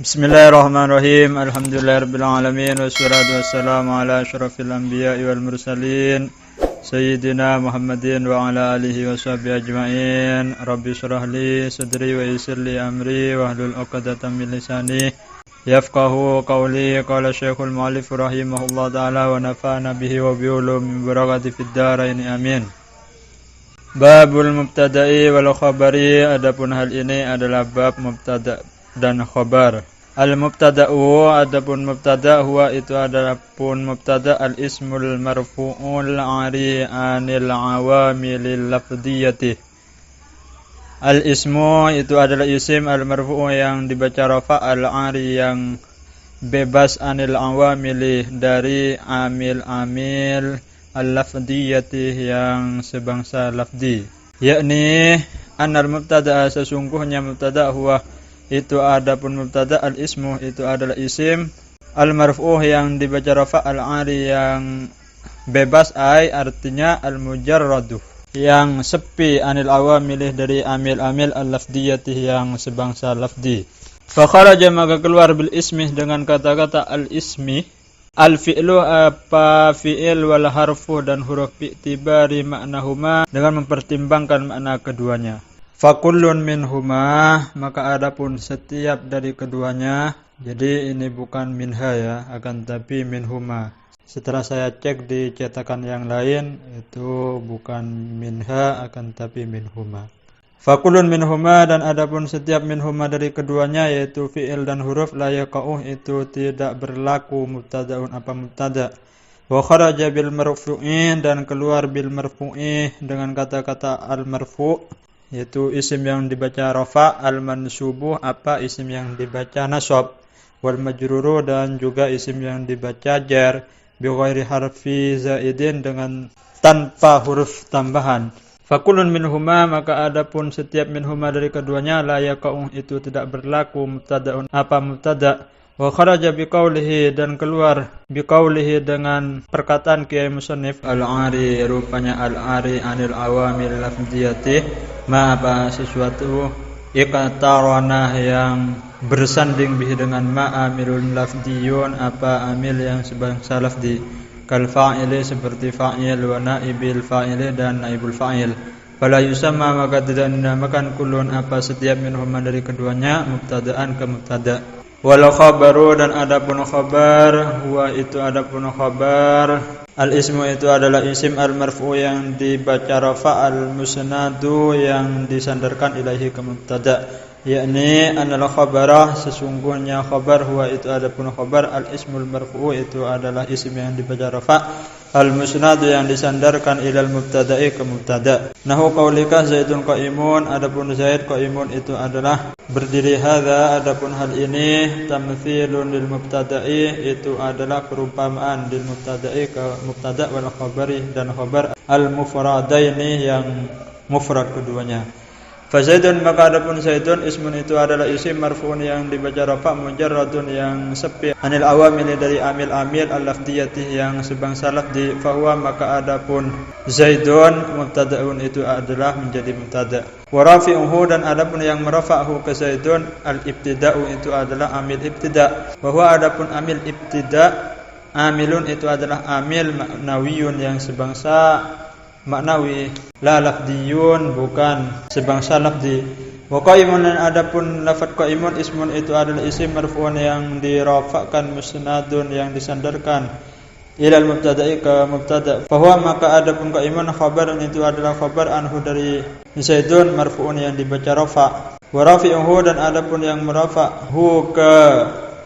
Bismillahirrahmanirrahim. Alhamdulillahirabbil alamin wassalatu wassalamu ala asyrafil anbiya'i wal mursalin sayyidina Muhammadin wa ala alihi washabbihi ajmain. Rabbi shrah li sadri wa yassir li amri wahlul 'uqdatam min lisani yafqahu qawli. Qala Syekhul Mu'allif rahimahullah taala wa nafa'ana bihi wa bi ulumi barakati fid dharain amin. Babul mubtada'i wal khabari. Adapun hal ini adalah bab mubtada' dan khabar. Al-mubtada'u, adapun mubtada' huwa itu adalah pun mubtada' al-ismul marfu'ul 'ari 'anil 'awamilil lafdhiyati. Al-ismu itu adalah isim al-marfu' yang dibaca rafa' al-'ari yang bebas 'anil 'awamili dari amil-amil al-lafdhiyati yang sebangsa lafdi. Yakni annal mubtada'a, sesungguhnya mubtada' huwa itu adapun mubtada' al-ismu itu adalah isim al-marfu' yang dibaca rafa' al-'ari yang bebas, artinya al-mujarradu yang sepi, anil awamilih dari amil-amil al-lafdiyati yang sebangsa lafdi. Fa kharaja, maka keluar bil ismi dengan kata-kata al-ismi al-fi'lu apa fi'il wal harfu dan huruf bi'tibari maknahuma dengan mempertimbangkan makna keduanya. Fakullun minhuma, maka adapun setiap dari keduanya. Jadi ini bukan minha ya, akan tapi minhuma. Setelah saya cek di cetakan yang lain, itu bukan minha akan tapi minhuma. Fakullun minhuma, dan adapun setiap minhuma dari keduanya, yaitu fi'il dan huruf, la yaqa'u itu tidak berlaku mubtada'un apa mubtada'. Wa kharaja bil marfu'i, dan keluar bil marfu'i dengan kata-kata al marfu', yaitu isim yang dibaca rafa, al-mansubuh apa isim yang dibaca nasab, wal majruru dan juga isim yang dibaca jar, bi ghairi harfi zaidin dengan tanpa huruf tambahan. Fakulun minhuma, maka adapun setiap minhuma dari keduanya, la yaqa'u itu tidak berlaku mubtada'un apa mubtada'. Wa kharaja biqaulihi, dan keluar biqaulihi dengan perkataan Kiai Musannif al-'ari, rupanya al-'ari anil awamil lafdhiyati ma apa sesuatu iqtarana yang bersanding bihi dengan ma amilun lafdhiyun apa amil yang sebangsa lafdi, kal fa'ili seperti fa'il wa naibil fa'ili dan naibul fa'il. Fala yusamma, maka tidak dinamakan kulun apa setiap minhuma dari keduanya mubtada'an ke mubtada'. Walau khabaru, dan adapun khabar huwa itu adapun khabar al-ismu itu adalah isim al-marfu' yang dibaca rafa' al-musnadu yang disandarkan ilaihi ke mubtada'. Yakni anal khabara, sesungguhnya khabar huwa itu adapun khabar al-ismul marfu' itu adalah isim yang dibaca rafa' al-musnadu yang disandarkan ilal mubtada'i ke mubtada'. Nahu qaulika zaidun qaimun, adapun zaid qaimun itu adalah berdiri. Hadza, adapun hal ini tamtsilun lil mubtada'i itu adalah perumpamaan lil mubtada'i ke mubtada' wal khabari dan khabar al-mufradaini yang mufrad keduanya. Fa zaidun, maka adapun zaidun ismun itu adalah isim marfu'un yang dibaca rafa' mujarradun yang sepi anil awamil dari amil-amil al-lafdhiyati yang sebangsa lafdi. Fa huwa, maka adapun zaidun mubtada'un itu adalah menjadi mubtada'. Wa rafi'uhu, dan adapun yang merafa'hu ke zaidun al-ibtida'u itu adalah amil ibtida'. Wa huwa, adapun amil ibtida' amilun itu adalah amil maknawiyun yang sebangsa maknawi, la lafdiyun bukan sebangsa lafdi. Wa qaimun, dan adapun lafaz qaimun ismun itu adalah isim marfu'un yang dirafa'kan musnadun yang disandarkan ilal mubtada'i ke mubtada'. Fa huwa, maka adapun qaimun khabarun itu adalah khabar anhu dari zaidun marfu'un yang dibaca rafa'. Wa rafi'uhu, dan adapun yang merafa'hu ke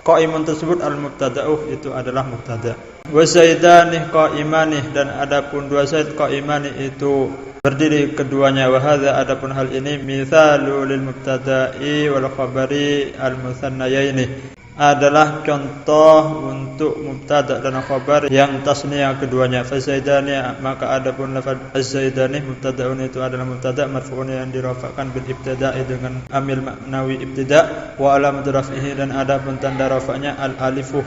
qaimun tersebut al-mubtada'u itu adalah mubtada'. Wa zaidani qaimani, dan adapun dua zaid qaimani itu berdiri keduanya. Wa hadza, adapun hal ini mithalu lil mubtada'i wal khabari al mutsannayaini, adalah contoh untuk mubtada' dan khabar yang tasniyah keduanya. Fa zaidani, maka adapun lafaz az-zaidani mubtada'un itu adalah mubtada' marfu'un yang dirafa'kan bil ibtida'i dengan amil maknawi ibtida'. Wa alamat raf'ihi, dan adapun tanda rafa'nya al-alifu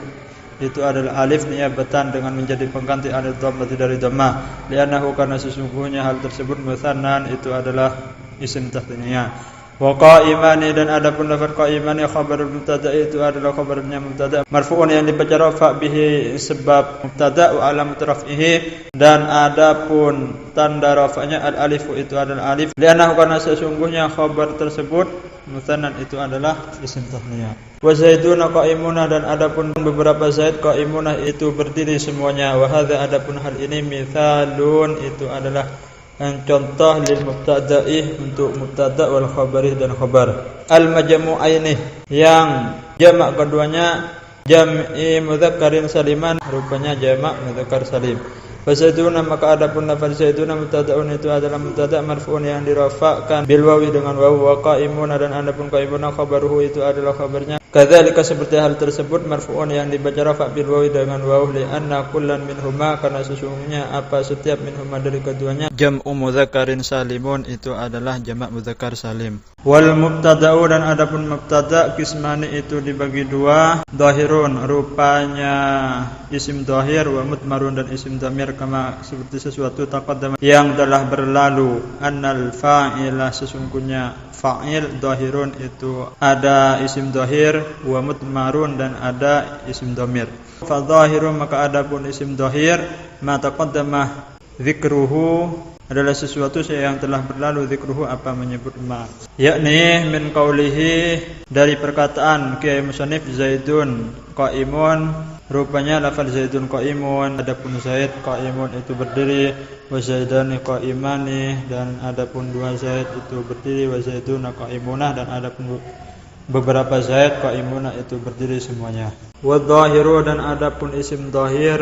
itu adalah alif niyabatan dengan menjadi pengganti anil dhammah dari dhammah. Li'annahu, karena sesungguhnya hal tersebut mutsannan itu adalah isim tasniyah. Wa qa'imani dan adapun lafaz qa'imani khabarul mubtada itu adalah khabarnya mubtada marfu'un yang dibaca rafa bihi sebab mubtada wa alamat raf'ihi dan adapun tanda rafa'nya al alifu itu adalah alif li'annahu karena sesungguhnya khabar tersebut musannan itu adalah isim tasniyah. Wa zaiduna qa'imuna dan adapun beberapa zaid qa'imuna itu berdiri semuanya. Wa hadza adapun hal ini mithalun itu adalah contoh lil mubtada'i untuk mubtada wal khabari dan khabar. Al majmu'aini yang jamak keduanya jam'i mudzakkarin saliman rupanya jamak mudzakkar salim. Fasaiduna maka adapun lafaz zaiduna mubtada'un itu adalah mubtada' marfu'un yang dirafa'kan bil wawi dengan wawu wa qa'imuna dan adapun qa'imuna khabaruhu itu adalah khabarnya. Kadzalika seperti hal tersebut marfu'un yang dibaca rafa' bil wawi dengan wawu li anna kullan minhuma karena sesungguhnya apa setiap minhuma dari keduanya jam'u mudzakkarin salimun itu adalah jamak mudzakkar salim. Wal mubtada'u dan adapun mubtada' qismani itu dibagi dua, dhahirun rupanya isim dhahir wa mudmarun dan isim dhamir kama seperti sesuatu taqaddama yang telah berlalu annal fa'ila sesungguhnya fa'il dhahirun itu ada isim dhahir wa mudmarun dan ada isim dhamir. Fa dhahirun maka adapun isim dhahir ma taqaddama dzikruhu adalah sesuatu yang telah berlalu dzikruhu apa menyebut ma yakni min qaulihi dari perkataan Kiai Musannif Zaidun qaimun rupanya lafaz Zaidun qaimun adapun Zaid qaimun itu berdiri wa Zaidani qaimani dan adapun dua Zaid itu berdiri wa Zaiduna qaimuna dan adapun beberapa Zaid qaimuna itu berdiri semuanya. Wa dhahiru dan adapun isim dhahir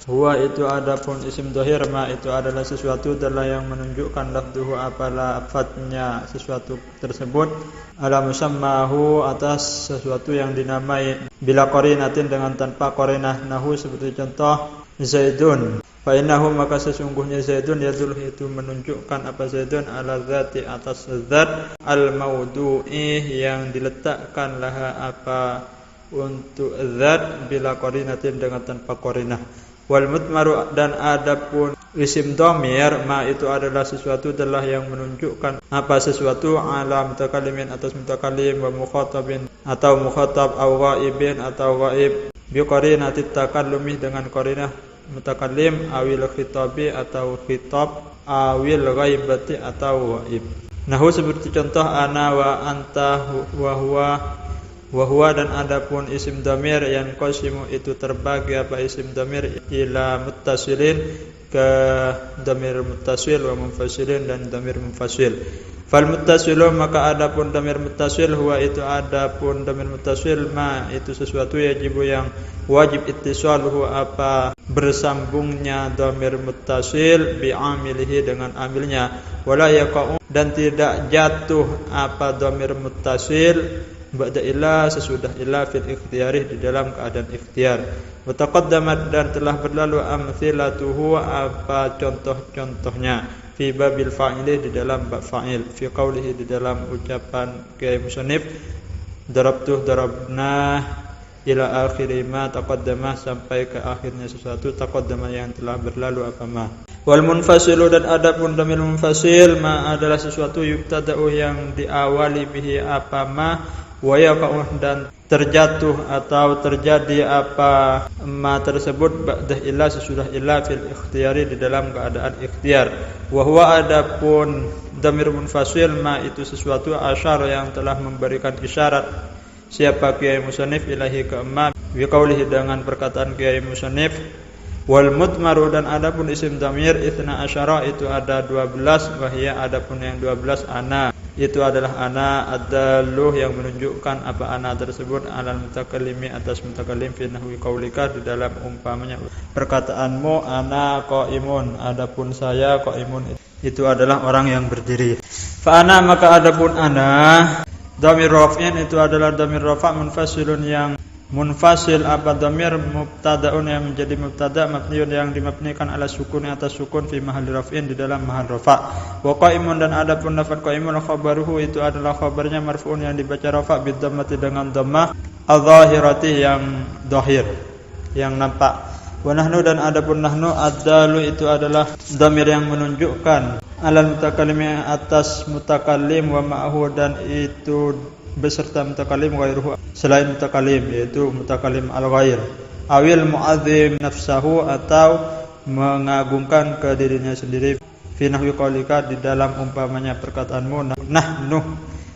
huwa itu adapun isim dhahir ma itu adalah sesuatu adalah yang menunjukkan lafzuhu apa lafadznya sesuatu tersebut ala musammahu atas sesuatu yang dinamai bila qarinatin dengan tanpa qarinah nahu seperti contoh Zaidun fa innahu maka sesungguhnya Zaidun yadul itu menunjukkan apa Zaidun ala dzati atas zat al maudu'i yang diletakkan laha apa untuk zat bila qarinatin dengan tanpa qarinah. Wal mudmaru dan adapun isim dhamir ma itu adalah sesuatu adalah yang menunjukkan apa sesuatu ala mutakallimin atas mutakallim wa mukhatabin atau mukhatab aw ghaibin atau ghaib bi qarinatit takallumi dengan qarinah mutakallim awil khitabi atau khitab awil ghaibati atau ghaib. Nahu seperti contoh ana wa anta wa huwa dan adapun isim dhamir yang qasimu itu terbagi apa isim dhamir ila muttasilin ke dhamir muttasil wa munfasilin dan dhamir munfasil. Fal muttasilu maka adapun dhamir muttasil huwa itu adapun dhamir muttasil ma itu sesuatu yajibu yang wajib ittisaluhu apa bersambungnya dhamir muttasil bi amilihi dengan amilnya wala yaqa'u dan tidak jatuh apa dhamir muttasil ba'da illa sesudah illa fil ikhtiyari di dalam keadaan ikhtiar. Wa taqaddamat dan telah berlalu amthilatuhu apa contoh-contohnya fi babil fa'ili di dalam bab fa'il fi qaulihi di dalam ucapan Kiai Musannif darabtu darabna ila akhiri ma taqaddama sampai ke akhirnya sesuatu taqaddama yang telah berlalu apa ma. Wal munfasilu dan adapun dhamir munfasil ma adalah sesuatu yubtada'u yang diawali bihi apa ma wa yaqa'u dan terjatuh atau terjadi apa ma tersebut ba'da illa sesudah illa fil ikhtiyari di dalam keadaan ikhtiar. Wa huwa adapun dhamir munfasil ma itu sesuatu asyar yang telah memberikan isyarat siapa Kiai Musannif ilahi ke ma bi qaulihi dengan perkataan Kiai Musannif wal mudmaru dan adapun isim dhamir itsna asyara itu ada 12 wahia adapun yang 12 ana itu adalah ana adaluh yang menunjukkan apa ana tersebut alal mutakallimi atas mutakallim fi nahwi qaulika di dalam umpamanya perkataanmu ana qaimun adapun saya qaimun itu adalah orang yang berdiri. Fa ana maka adapun ana dhamir raf'in itu adalah dhamir rafa' munfasilun yang munfasil apa dhamir mubtada'un yang menjadi mubtada' mabniun yang dimabnikan ala sukun atas sukun fi mahalli raf'in di dalam mahal rafa'. Wa qaimun dan adapun lafaz qaimun khabaruhu itu adalah khabarnya marfu'un yang dibaca rafa' bid dhammati dengan dhammah adh-dhahirati yang dhahir yang nampak. Wa nahnu dan adapun nahnu ad-dalu itu adalah dhamir yang menunjukkan alal mutakallim atas mutakallim wa ma'hu dan itu beserta mutakallim ghairuhu selain mutakallim yaitu mutakallim al-ghair. Awil mu'azzim nafsahu atau mengagungkan ke dirinya sendiri fi nahwi qaulika di dalam umpamanya perkataanmu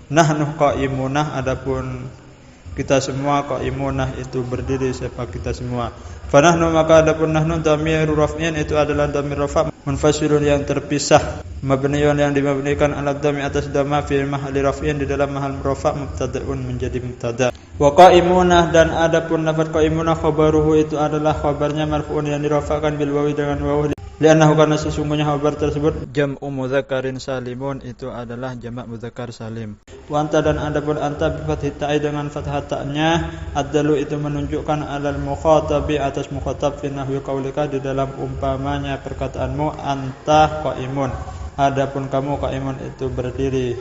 nahnu qaimunah adapun kita semua qaimunah itu berdiri siapa kita semua. Fa nahnu maka adapun nahnu dhamir raf'in itu adalah dhamir rafa' munfasilun yang terpisah mabniun yang dimabnikan ala dhammi atas dhamma fi mahalli raf'in di dalam mahal rafa' mubtada'un menjadi mubtada. Wa qaimunah dan adapun lafaz qaimunah khabaruhu itu adalah khabarnya marfu'un yang dirafa'kan bil wawi dengan wawu li'annahu karena sesungguhnya khabar tersebut jam'u mudzakkarin salimun itu adalah jamak mudzakkar salim. Wa anta dan adapun anta bi fathhi ta'i dengan fathah ta'nya ad-dalu itu menunjukkan alal mukhatabi atas mukhatab fi nahwi qaulika di dalam umpamanya perkataanmu anta qaimun adapun kamu qaimun itu berdiri.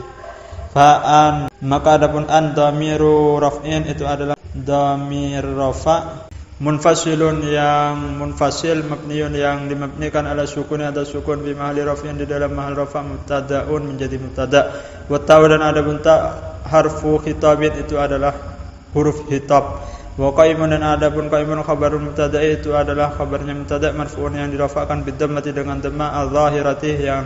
Fa'an maka adapun an dhamiru raf'in itu adalah dhamir rafa' munfasilun yang munfasil mabniun yang dimabnikan ala sukun atau sukun fi mahalli raf'in di dalam mahal rafa' mubtada'un menjadi mubtada. Wa ta'u dan adapun ta harfu khitabin itu adalah huruf khitab. Wa qaimun dan adapun qaimun khabarun mubtada itu adalah khabarnya mubtada marfu'un yang dirafa'kan bid dhammati dengan dhamma al-zahirati yang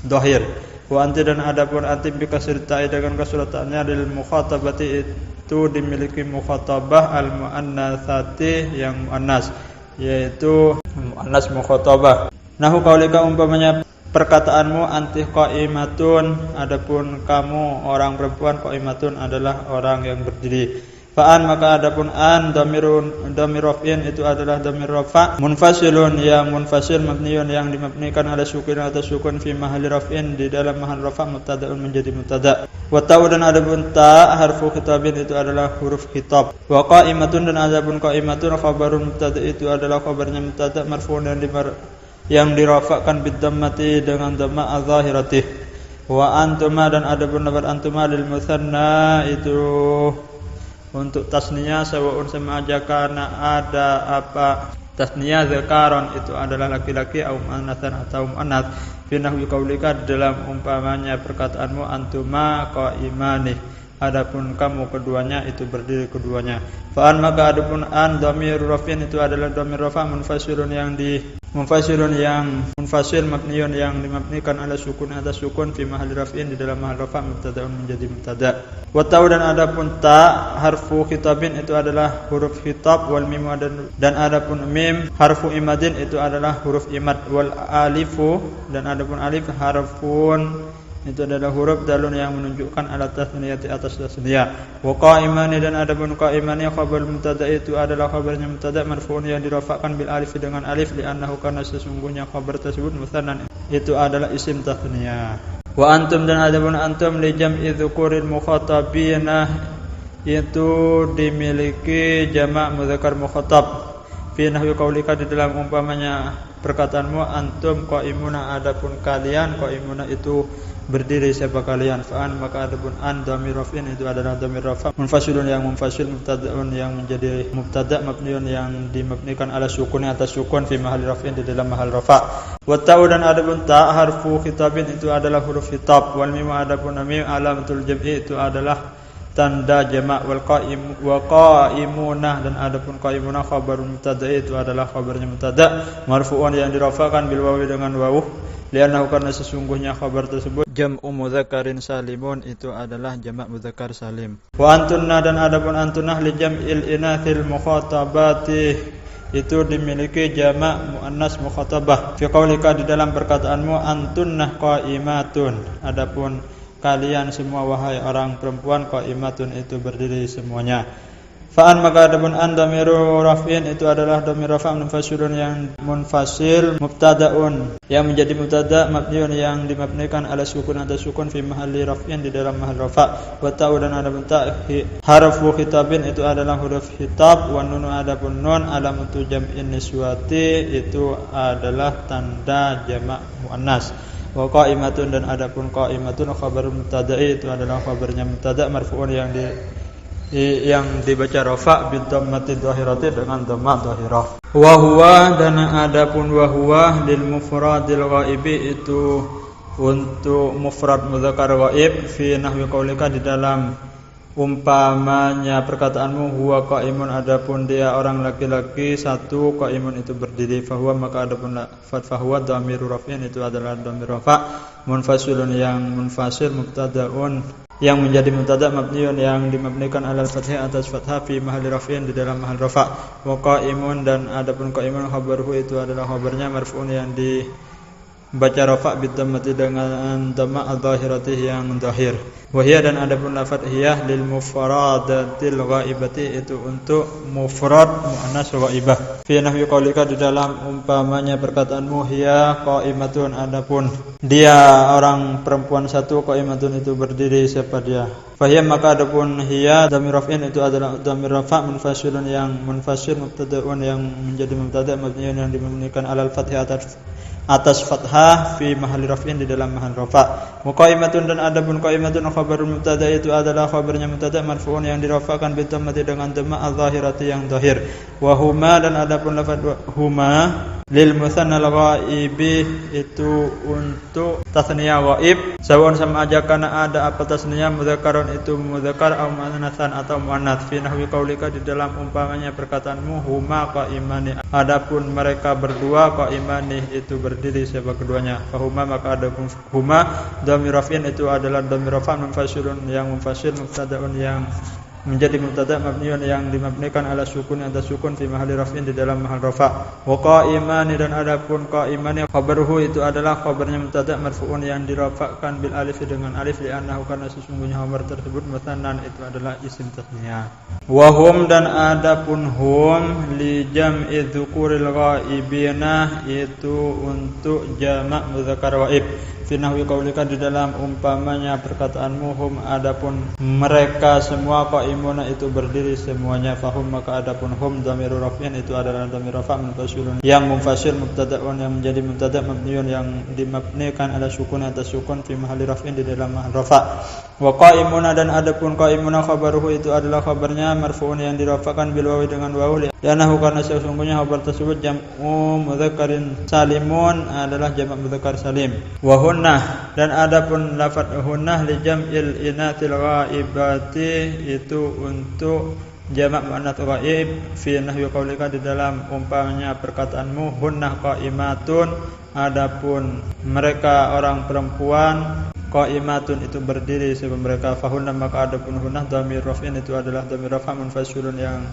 zahir. Wa anti dan adapun anti bi kasri ta'i dengan kasrah ta'nya lil mukhatabati itu dimiliki mukhatabah al muannatsati yang muannas yaitu muannas mukhatabah. Nahu qaulika umpamanya perkataanmu anti qaimatun adapun kamu orang perempuan qaimatun adalah orang yang berdiri. Fa'an maka adapun an dhamir raf'in itu adalah dhamir rafa' munfasilun yang munfasil mabniun yang dimabnikan ala sukun atau sukun fi mahalli raf'in di dalam mahal rafa' mubtada'un menjadi mubtada. Wa ta'u dan adapun ta harfu khitabin itu adalah huruf khitab. Wa qa'imatun dan adapun qa'imatun khabarun mubtada itu adalah khabarnya mubtada marfu'un yang dirafa'kan bid dhammati dengan dhamma az-zahirati. Wa antuma dan adapun lafaz antuma lil musanna itu untuk tasniyah sawa'un sama aja karena ada apa tasniyah zakaron itu adalah laki-laki au muannatsan atau muannats fi nahwi qaulika dalam umpamanya perkataanmu antuma qaimani adapun kamu keduanya itu berdiri keduanya. Fa'an maka adapun an dhamir raf'in itu adalah dhamir rafa' munfasilun yang munfasil mabniun yang dimabnikan ala sukun atas sukun fi mahalli raf'in di dalam mahal rafa' mubtada'un menjadi mubtada. Wa ta'u dan adapun ta harfu khitabin itu adalah huruf khitab wal mim dan adapun mim harfu imadin itu adalah huruf imad wal alifu dan adapun alif harfun itu adalah huruf dalun yang menunjukkan alat tasniyati atas tasniyah. Wa qa'imani dan adapun qa'imani khabar mubtada itu adalah khabarnya mubtada marfu'un yang dirafa'kan bil alif dengan alif li'annahu karena sesungguhnya khabar tersebut musannan itu adalah isim tasniyah. Wa antum dan adapun antum li jam'i dzukuril mukhatabina itu dimiliki jamak mudzakkar mukhatab fi nahwi qaulika di dalam umpamanya perkataanmu antum qaimuna adapun kalian qaimuna itu berdiri siapa kalian. Fa'an maka adapun an dhamir raf'in itu adalah dhamir rafa' munfasilun yang munfasil mubtada'un yang menjadi mubtada' mabniun yang dimabnikan ala sukun atas sukun fi mahalli raf'in di dalam mahal rafa'. Wa ta'u dan adapun ta harfu khitabin itu adalah huruf khitab wal mim adapun mim alamatul jam'i itu adalah tanda jamak wal qaim wa qaimunah dan adapun qaimunah khabarun mubtada itu adalah khabarnya mubtada marfu'un yang dirafa'kan bil wawi dengan wawu li'annahu karena sesungguhnya khabar tersebut jam'u mudzakkarin salimun itu adalah jamak mudzakkar salim. Wa antunna dan adapun antunah li jam'il inathil mukhatabati itu dimiliki jamak muannas mukhatabah fi qaulika di dalam perkataanmu antunnah qaimatun adapun kalian semua wahai orang perempuan qaimatun itu berdiri semuanya. Fa'an maka adapun an dhamiru raf'in itu adalah dhamir rafa' munfasilun yang munfasil mubtada'un yang menjadi mubtada' mabniun yang dimabnikan ala sukun atas sukun fi mahalli raf'in di dalam mahal rafa'. Wa ta'u dan adapun ta harfu khitabin itu adalah huruf khitab wa nun adapun nun alamatu jam'in niswati itu adalah tanda jamak muannas. Wa qa'imatun dan adapun qa'imatun khabar mubtada' itu adalah khabarnya mubtada' marfu'un yang yang dibaca rafa bidhammati dhahirati dengan dhamma dhahirah. Wa huwa dan adapun wa huwa lil mufradil ghaibi itu untuk mufrad mudzakkar ghaib fi nahwi qaulika di dalam umpamanya perkataanmu huwa qaimun adapun dia orang laki-laki satu qaimun itu berdiri fahuwa maka adapun fahuwa dhamiru raf'in itu adalah dhamir rafa munfasilun yang munfasil mubtadaun yang menjadi mubtada mabniun yang dimabnikan alal fathah atas fathah fi mahalli raf'in di dalam mahal rafa wa qaimun dan adapun qaimun khabaruhu itu adalah khabarnya marfu'un yang dibaca rafa bidhammati dengan dhamma adh-dhahirati yang dhahir. Wahia dan adapun lafadz hiyah lil mufradatil ghaibati itu untuk mufrad muannas ghaibah. Fi nahwi qaulika di dalam umpamanya perkataanmu hiya qaimatun adapun dia orang perempuan satu qaimatun itu berdiri siapa dia. Fahiyam maka adapun hiya dhamir raf'in itu adalah dhamir rafa' munfasilun yang munfasil mubtada'un yang menjadi mubtada' mabniun yang dimabnikan alal fathah atas fathah fi mahalli raf'in di dalam mahal rafa'. Wa qaimatun dan adapun qaimatun khabarul mubtada itu adalah khabarnya mubtada marfu'un yang dirafa'kan bi dhammati dengan dhamma adh-dhahirati yang dhahir. Wa huma dan adapun lafaz huma lil mutsannal ghaibi itu untuk tasniyah ghaib sawan sama aja karena ada apa tasniyah mudzakkarun itu mudzakkar atau muannatsan atau muannats fi nahwi qaulika di dalam umpamanya perkataanmu huma qaimani adapun mereka berdua qaimani itu berdiri siapa keduanya fahuma maka adapun huma dhamir raf'in itu adalah dhamir rafa' munfasilun yang munfasil mubtada'un yang menjadi mubtada' mabniun yang dimabnikan ala sukun atas sukun fi mahalli raf'in di dalam mahal rafa'. Wa qa'imani dan adapun qa'imani khabaruhu itu adalah khabarnya mubtada' marfu'un yang dirafa'kan bil alif dengan alif li'annahu karena sesungguhnya khabar tersebut musannan itu adalah isim tasniyah. Wa hum dan adapun hum li jam'i dzukuril ghaibina itu untuk jamak mudzakkar ghaib. Fi nahwi qaulika di dalam umpamanya perkataanmu hum adapun mereka semua qaimuna itu berdiri semuanya fahum maka adapun hum dhamirur raf'in itu adalah dhamir rafa' munfasilun yang munfasil mubtada'un yang menjadi mubtada' mabniun yang dimabnikan ala sukun atas sukun fi mahalli raf'in di dalam mahal rafa'. Wa qaimuna dan adapun qaimuna khabaruhu itu adalah khabarnya marfu'un yang dirafa'kan bil wawi dengan wawu li'annahu karena sesungguhnya khabar tersebut jam'u mudzakkarin salimun adalah jamak mudzakkar salim. Wa hunnah dan adapun lafaz hunnah li jam'il inatil ghaibati itu untuk jamak muannats ghaib fi nahwi qaulika di dalam umpamanya perkataanmu hunnah qaimatun adapun mereka orang perempuan qaimatun itu berdiri sebelum mereka fahunna maka adapun hunnah dhamir raf'in itu adalah dhamir rafa' munfasilun yang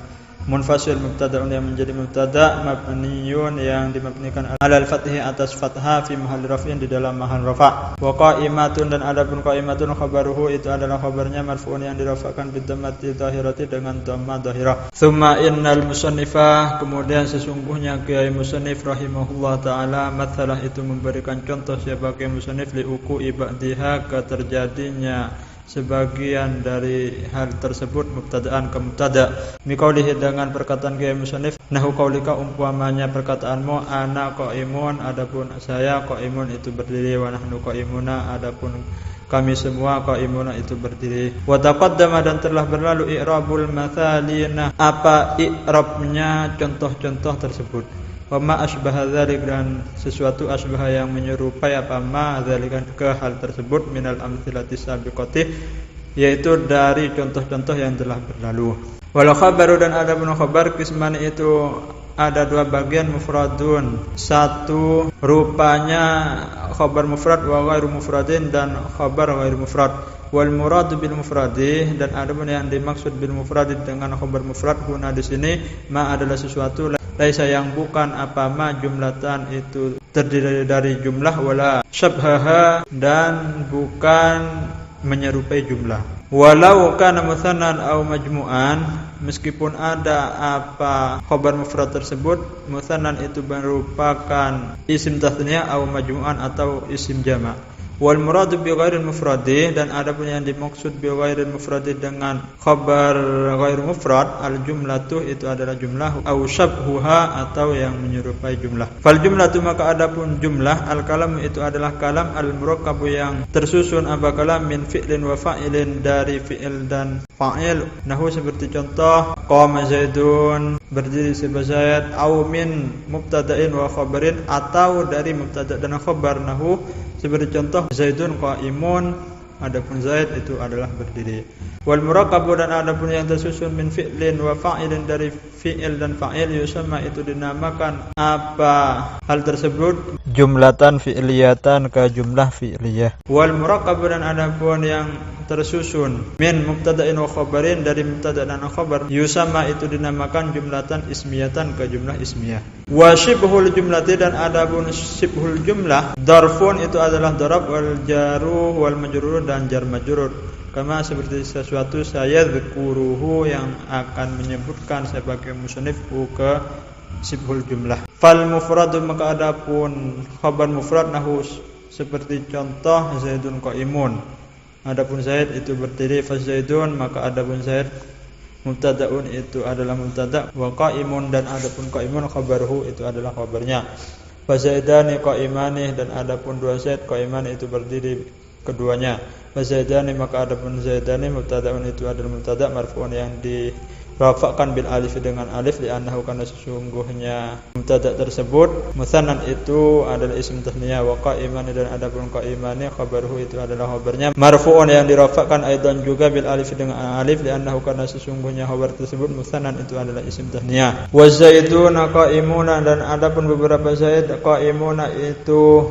munfasil mubtada'un yang menjadi mubtada' mabniyun yang dimabnikan alal fathhi atas fathah fi mahalli raf'in di dalam mahal rafa'. Wa qa'imatun dan adapun qa'imatun khabaruhu itu adalah khabarnya marfu'un yang dirafa'kan bi dhammati dhahirati dengan dhamma dhahirah. Tsumma innal musannifah kemudian sesungguhnya kiai musannif rahimahullah taala matsalah itu memberikan contoh sebagai musannif li uku ibadiha keterjadinya sebagian dari hal tersebut mubtada'an ke mubtada' miqaulihi dengan perkataan kiai musannif nahu qaulika umpamanya perkataanmu ana qaimun adapun saya qaimun itu berdiri wa nahnu qaimuna adapun kami semua qaimuna itu berdiri. Wa taqaddama dan telah berlalu i'rabul matsalina apa i'rabnya contoh-contoh tersebut. Wa ma asbaha dzalik dan sesuatu asbaha yang menyerupai apa ma dzalikan ke hal tersebut minal amtsilati sabiqati yaitu dari contoh-contoh yang telah berlalu. Wal khabaru dan ada pun khabar qismani itu ada dua bagian mufradun satu rupanya khabar mufrad wa ghairu mufradin dan khabar ghairu mufrad. Wal muradu bil mufradi dan ada pun yang dimaksud bil mufradi dengan khabar mufrad huna di sini ma adalah sesuatu laisa yang bukan apa ma jumlatan itu terdiri dari jumlah wala syabhaha dan bukan menyerupai jumlah. Walau kana mutsannan aw majmu'an meskipun ada apa khabar mufrad tersebut mutsannan itu merupakan isim tasniyah atau majmu'an atau isim jamak. Wal muradu bi ghairil mufradi, dan adapun yang dimaksud bi ghairil mufradi dengan khabar ghair mufrad, al jumlatu itu adalah jumlah, au syabhuha atau yang menyerupai jumlah. Fal jumlatu maka adapun jumlah, al kalam itu adalah kalam, al murakkabu yang tersusun apa kalam min fi'lin wa fa'ilin, dari fi'il dan fa'il. Nahu seperti contoh qama zaidun, berdiri si Zaid, au min mubtada'in wa khabarin, atau dari mubtada' dan khabar. Nahu seperti contoh zaidun qaimun, adapun Zaid itu adalah berdiri. Wal murakkabu, dan adapun yang tersusun min fi'lin wa fa'ilin, dari fi'il dan fa'il, yusamma itu dinamakan apa hal tersebut jumlatan fi'liyatan, ke jumlah fi'liyah. Wal murakkabu, dan adapun yang tersusun min mubtada'in wa khabarin, dari mubtada' dan khabar, yusamma itu dinamakan jumlatan ismiyatan, ke jumlah ismiyah. Wa shibhul jumlati, dan adapun shibhul jumlah, darfun itu adalah darab, wal jaru wal majrur, dan jar majrur. Kama seperti sesuatu saya dzkuruhu, yang akan menyebutkan sebagai musannifku ke shibhul jumlah. Fal mufradu, maka adapun khabar mufrad, nahu seperti contoh zaidun qaimun, adapun Zaid itu berdiri, fa zaidun maka adapun Zaid mubtada'un itu adalah mubtada', wa qaimun, dan adapun qaimun khabaruhu itu adalah khabarnya. Fa zaidani qaimani, dan adapun dua Zaid qaimani itu berdiri keduanya. Fa zaidani maka adapun zaidani mubtada'un itu adalah mubtada' marfu'un yang dirafa'kan bil alif, dengan alif, li'annahu karena sesungguhnya mubtada' tersebut musannan itu adalah isim tasniyah. Wa qa'imani, dan adapun qa'imani khabaruhu itu adalah khabarnya, marfu'un yang dirafa'kan aidan juga bil alif, dengan alif, li'annahu karena sesungguhnya khabar tersebut musannan itu adalah isim tasniyah. Wa zaiduna qa'imuna, dan adapun beberapa Zaid qa'imuna itu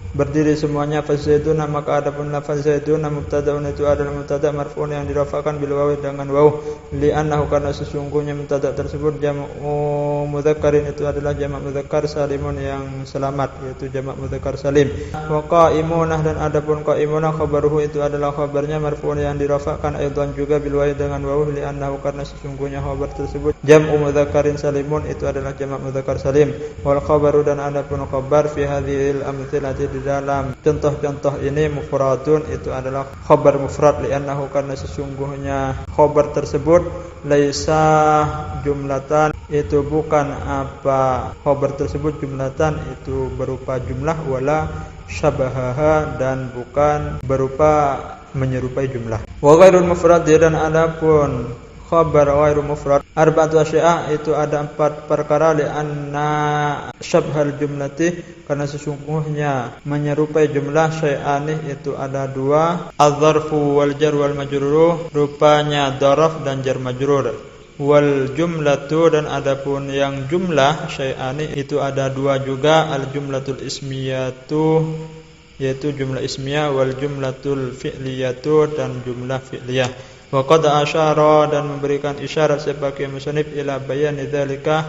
berdiri semuanya. Fa zaiduna maka adapun lafaz zaiduna mubtada'un itu adalah mubtada' marfu'un yang dirafa'kan bil wawi, dengan waw, li'annahu karena sesungguhnya mubtada' tersebut jam'u mudzakkarin itu adalah jamak mudzakkar salimun yang selamat, yaitu jamak mudzakkar salim. Wa qa'imunah, dan adapun qa'imunah khabaruhu itu adalah khabarnya, marfu'un yang dirafa'kan aidan juga bil wawi, dengan waw, li'annahu karena sesungguhnya khabar tersebut jam'u mudzakkarin salimun itu adalah jamak mudzakkar salim. Wal khabaru, dan adapun khabar fi hadhil amthilati dalam contoh-contoh ini mufradun itu adalah khabar mufrad, li'annahu karena sesungguhnya khabar tersebut laisa jumlatan itu bukan apa khabar tersebut jumlatan itu berupa jumlah, wala syabahaha, dan bukan berupa menyerupai jumlah. Wa ghairul mufrad, dan adapun khabar ghairu mufrad arba'atu asya'a itu ada 4 perkara, li'anna syabhal jumlati karena sesungguhnya menyerupai jumlah, syai'ani itu ada 2, adzarfu wal jar wal majrur, rupanya dzaraf dan jar majrur. Wal jumlatu, dan adapun yang jumlah syai'ani itu ada 2 juga, al jumlatul ismiyatu yaitu jumlah ismiyah, wal jumlatul fi'liyatu, dan jumlah fi'liyah. Wa qad asyara, dan memberikan isyarat sebagai musannif ila bayan dzalika,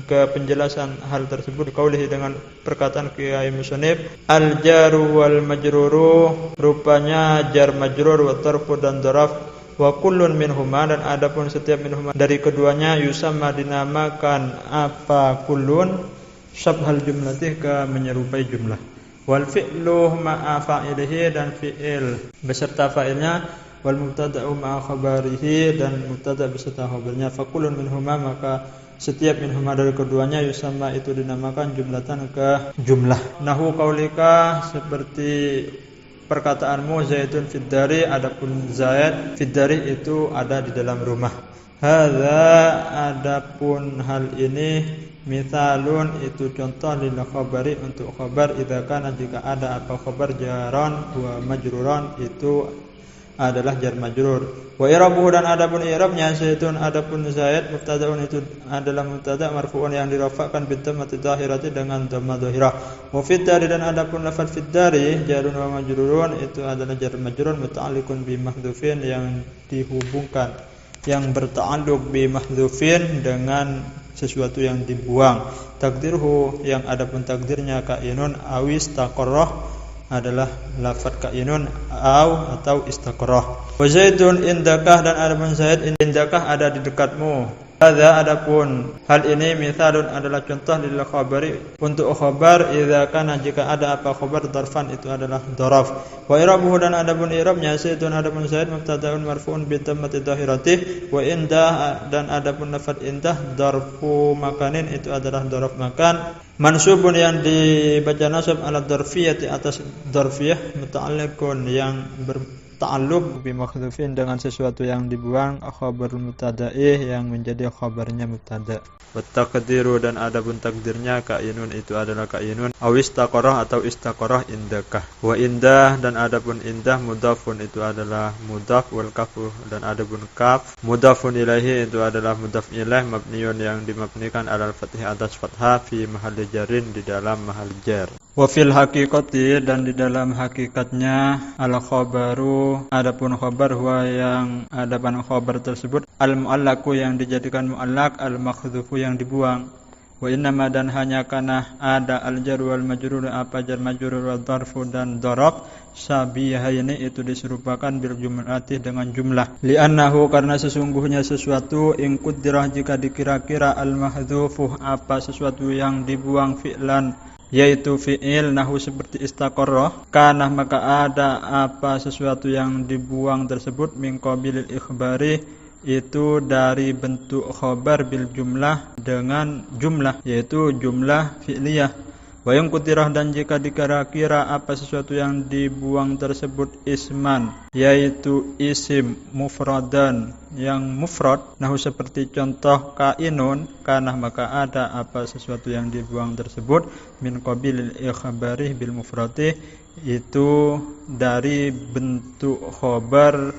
ke penjelasan hal tersebut, qaulihi dengan perkataan kiai musannif, al jaru wal majruru, rupanya jar majrur, wa tarfu dan dzaraf, wa kullun minhuma, dan adapun setiap minhuma dari keduanya, yusamma dinamakan apa kullun syabhal jumlati, ke menyerupai jumlah. Wal fi'lu ma'a fa'ilihi, dan fi'il beserta fa'ilnya, wal mubtada'u ma'a khabarihi, dan mubtada' beserta khabarnya. Fakulun minhuma, maka setiap minhuma dari keduanya, yusamma itu dinamakan jumlatan, ke jumlah. Nahu qaulika, seperti perkataanmu, zaidun fid dari, adapun Zaid fid dari itu ada di dalam rumah. Hadza, adapun hal ini, mithalun itu contoh, lil khabari untuk khabar, idza kana jika ada apa khabar jaran wa majruran itu adalah jar majrur. Wa i'rabuhu, dan adapun i'rabnya, zaidun adapun Zaid mubtada'un itu adalah mubtada' marfu'un yang dirafa'kan bi dhammati dhahirati, dengan dhammah dhahirah. Wa fid dari, dan adapun lafaz fid dari jarun wa majrurun itu adalah jar majrur muta'alliqun bi mahdhufin, yang dihubungkan, yang berta'alluq bi mahdhufin dengan sesuatu yang dibuang. Takdirhu, yang adapun takdirnya, kainun awis taqarrah adalah lafaz kainun atau istaqrah. Wa zaidun indakah, dan adapun Zaid indakah ada di dekatmu. Hadza adapun hal ini mithalun adalah contoh lil khabari untuk khabar idza kana jika ada apa khabar dzarfan itu adalah dzaraf. Wa i'rabuhu dan adapun i'rabnya zaidun adapun zaid mubtada'un marfu'un bi dhammati dhahirati wa indah dan adapun lafaz indah dzarfu makanin itu adalah dzaraf makan mansubun yang dibaca nasab ala dzarfiyati atas dzarfiyah muta'alliqun yang ta'alluq bi makhdhufin dengan sesuatu yang dibuang khabarul mubtada'i yang menjadi khabarnya mubtada. Wa taqdiru dan adapun takdirnya kainun itu adalah kainun aw istaqarah atau istaqarah indakah. Wa indah dan adapun indah mudhafun itu adalah mudhaf wal kafu dan adapun kaf mudhafun ilaihi itu adalah mudhaf ilaih mabniun yang dimabnikan alal fathih atas fathah fi mahalli jarin di dalam mahal jar. Wa fil haqiqati dan di dalam hakikatnya al khabaru adapun khabar huwa yang adapun khabar tersebut al muallaqu yang dijadikan muallaq al makhdhufu yang dibuang. Wa innama dan hanya kana ada al jar wal majrur apa jar majrur wal dzarfu dan dzaraf sabihaini itu diserupakan bil jumlati dengan jumlah li'annahu karena sesungguhnya sesuatu in quddirah jika dikira-kira al mahdhufu apa sesuatu yang dibuang fi'lan yaitu fi'il nahu seperti istaqarrah kana maka ada apa sesuatu yang dibuang tersebut min qabilil ikhbari itu dari bentuk khabar bil jumlah dengan jumlah yaitu jumlah fi'liyah wa yang kutirah dan jika dikira-kira apa sesuatu yang dibuang tersebut isman yaitu isim mufradan yang mufrad nahu seperti contoh kainun kana maka ada apa sesuatu yang dibuang tersebut min qabilil ikhbari bil mufrati itu dari bentuk khabar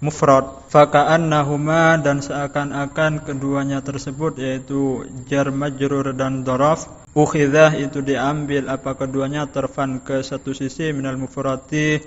mufrad faka'annahuma dan seakan-akan keduanya tersebut yaitu jar majrur dan dzaraf ukhidzah itu diambil apa keduanya tarfan ke satu sisi minal mufrati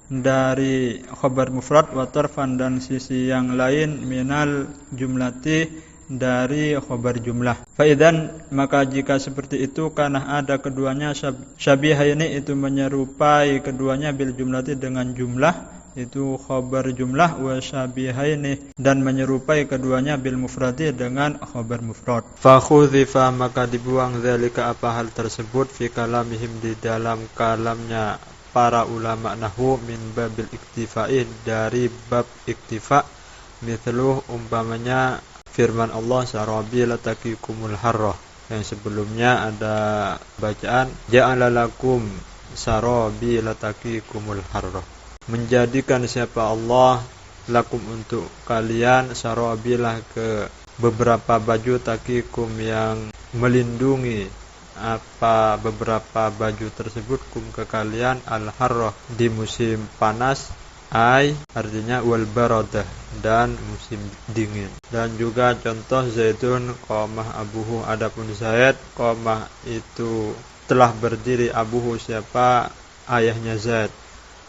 dari khabar mufrad wa tarfan dan sisi yang lain minal jumlati dari khabar jumlah. Faidan maka jika seperti itu karena ada keduanya syabihaini itu menyerupai keduanya bil jumlati dengan jumlah itu khabar jumlah wa syabihaini dan menyerupai keduanya bil mufradi dengan khabar mufrad. Fa khudhifa maka dibuang zalika apa hal tersebut fi kalamihim di dalam kalamnya para ulama nahwu min babil iktifa'in dari bab iktifa mithluh umpamanya firman Allah sarabi latakikumul harrah yang sebelumnya ada bacaan ja'alalakum sarabi latakikumul harrah menjadikan siapa Allah lakum untuk kalian sarabilah ke beberapa baju takikum yang melindungi apa beberapa baju tersebut kum ke kalian al-harrah di musim panas ai artinya wal baradah dan musim dingin dan juga contoh zaidun qamah abuhu adapun zaid qamah itu telah berdiri abuhu siapa ayahnya zaid.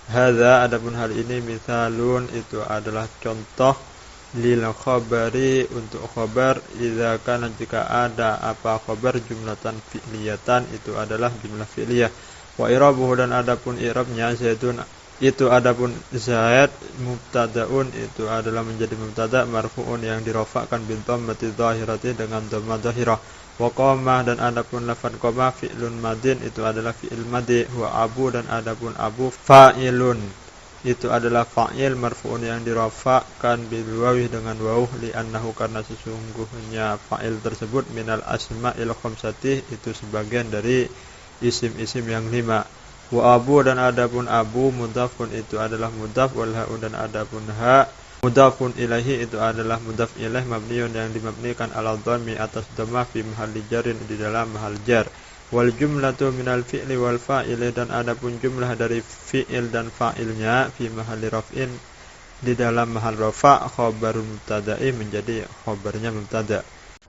Hadza adapun hal ini mithalun itu adalah contoh lil khabari untuk khabar idza kana jika ada apa khabar jumlatan fi'liyatan itu adalah jumlah fi'liyah wa i'rabuhu dan adapun i'rabnya zaidun itu adapun zaid mubtadaun itu adalah menjadi mubtada marfu'un yang dirafa'kan bil dhammati dhahirati dengan dhamma dhahirah wa qamah dan adapun lafaz qamah fi'lun madin itu adalah fi'il madi wa abu dan adapun abu fa'ilun itu adalah fa'il marfu'un yang dirafa'kan bil wawi dengan waw li annahu karena sesungguhnya fa'il tersebut minal asma'il khamsati itu sebagian dari isim-isim yang 5 wa abu dan adapun abu mudhafun itu adalah mudhaf wal ha'u dan adapun ha mudhafun ilaihi itu adalah mudhaf ilaih mabniun yang dimabnikan ala dhammi atas dhamma fi mahalli jarin di dalam mahal jar wal jumlatu minal fi'li wal fa'ili dan adapun jumlah dari fi'il dan fa'ilnya fi mahalli raf'in di dalam mahal rafa' khabarul mubtada'i menjadi khabarnya mubtada.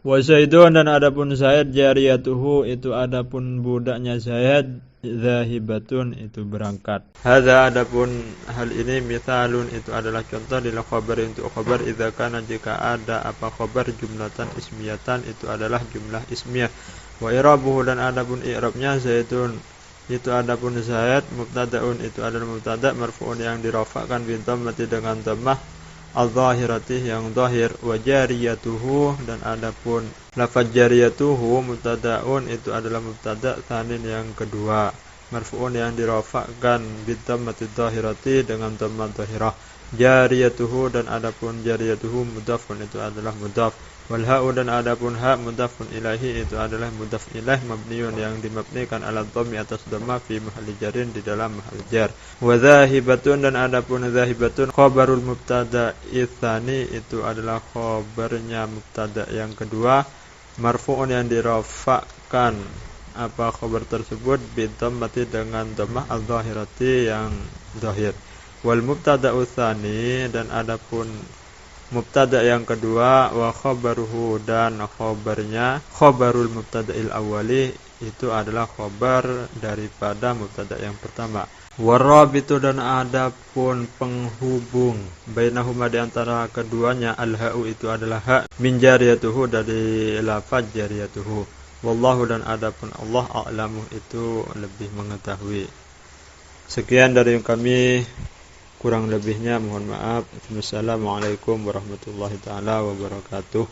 Wa zaidun dan adapun zaid jariyatuhu itu adapun budaknya zaid zahibatun itu berangkat. Hadza adapun hal ini mithalun itu adalah contoh lil khabari untuk khabar idza kana jika ada apa khabar jumlatan ismiyatan itu adalah jumlah ismiyah wa i'rabuhu dan adapun i'rabnya zaidun itu adapun zaid mubtadaun itu adalah mubtada marfu'un yang dirafa'kan bi dhammati dengan dhammah al-zahirati yang zahir, wa jariyatuhu dan adapun lafaz jariyatuhu mubtadaun itu adalah mubtada tsanin yang kedua, marfu'un yang dirafa'kan bi dhammatid zahirati dengan dhamma zahirah. Jariyatuhu dan adapun jariyatuhu mudhafun itu adalah mudhaf, wal ha'u dan adapun ha mudhafun ilaihi itu adalah mudhaf ilaih mabniun yang dimabnikan ala dhammi atas dhamma fi mahalli jarin di dalam mahal jar. Wa zahibatun dan adapun zahibatun khabarul mubtada tsani itu adalah khabarnya mubtada yang kedua, marfu'un yang dirafa'kan apa khabar tersebut bi dhammati dengan dhammah al-zahirati yang zahir. Wal mubtada'u tsani dan adapun mubtada yang kedua, wa khabaruhu dan khabarnya khabarul mubtada'il awwali itu adalah khabar daripada mubtada yang pertama. Warabitu dan adapun penghubung bainahuma di antara keduanya, al-ha'u itu adalah ha min jariyatuhu dari lafaz jariyatuhu. Wallahu dan adapun Allah a'lamu itu lebih mengetahui. Sekian dari kami, kurang lebihnya mohon maaf. Wassalamualaikum warahmatullahi taala wabarakatuh.